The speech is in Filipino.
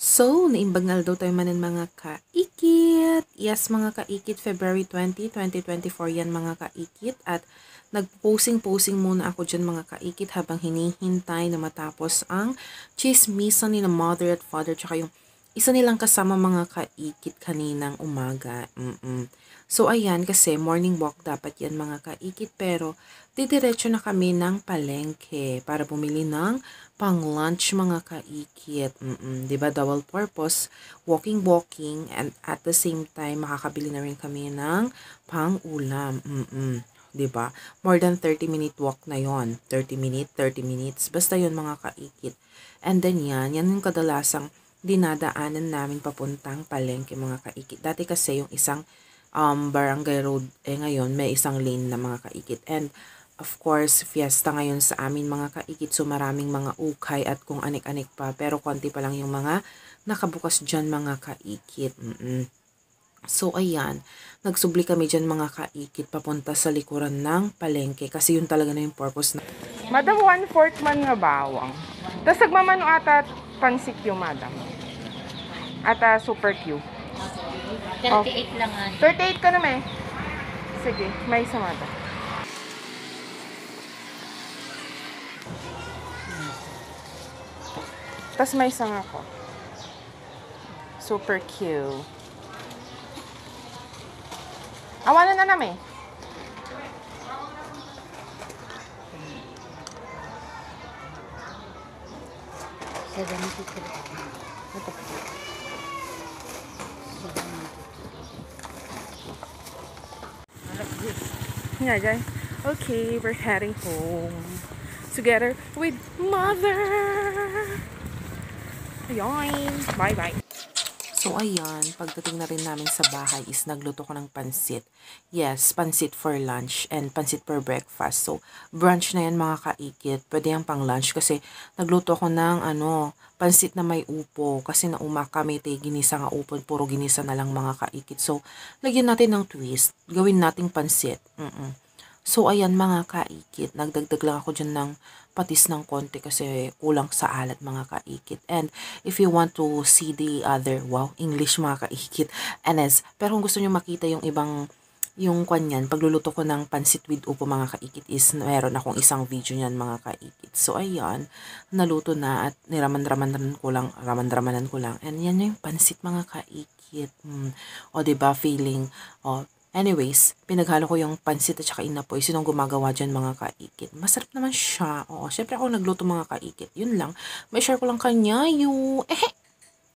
So, naimbagnal daw tayo manin mga kaikit. Yes, mga kaikit, February 20, 2024 yan mga kaikit. At nag-posing-posing muna ako dyan mga kaikit habang hinihintay na matapos ang chismisa ni na mother at father tsaka yung isa nilang kasama mga kaikit kaninang umaga. So, ayan, kasi morning walk dapat yan mga kaikit. Pero, didiretso na kami ng palengke para bumili ng pang-lunch mga kaikit. Diba? Double purpose, walking, and at the same time, makakabili na rin kami ng pang-ulam. Diba? More than 30-minute walk na yon. 30 minutes. Basta yon mga kaikit. And then yan yung kadalasang dinadaanan namin papuntang palengke mga kaikit. Dati kasi yung isang barangay road, ngayon may isang lane na mga kaikit. And of course, fiesta ngayon sa amin mga kaikit. So maraming mga ukay at kung anik-anik pa. Pero konti pa lang yung mga nakabukas dyan mga kaikit. So ayan, nagsubli kami dyan mga kaikit papunta sa likuran ng palengke. Kasi yun talaga na yung purpose na. Madam, 1/4 man nga bawang. Tapos nagmamano ata pansik yung madam. Ata super Q. 38 lang nga. 38 ka na may. Sige, may isa madam. Tapos may isang ako. Super Q. Awanan na namin. Yeah, guys. Okay, we're heading home together with mother. Ayan. Bye-bye. So ayan, pagdating na rin namin sa bahay is nagluto ko ng pansit. Yes, pansit for lunch and pansit for breakfast. So brunch na yan mga kaikit. Pwede yan pang lunch kasi nagluto ko ng pansit na may upo. Kasi nauma kami ginisa nga upo. Puro ginisa na lang mga kaikit. So lagyan natin ng twist. Gawin nating pansit. So ayan mga kaikit. Nagdagdag lang ako dyan ng patis ng konti kasi kulang sa alat mga kaikit. And if you want to see the other, English mga kaikit. Pero kung gusto nyo makita yung ibang, yung kanyan, pagluluto ko ng pansit with upo mga kaikit is meron akong isang video nyan mga kaikit. So ayan, naluto na at niraman-ramanan ko lang. And yan yung pansit mga kaikit. O diba feeling, anyways, pinaghalo ko yung pansit at saka inapoy. Sinong gumagawa dyan mga kaikit? Masarap naman siya. Oo, syempre ako nagluto mga kaikit. Yun lang. May share ko lang kanya yung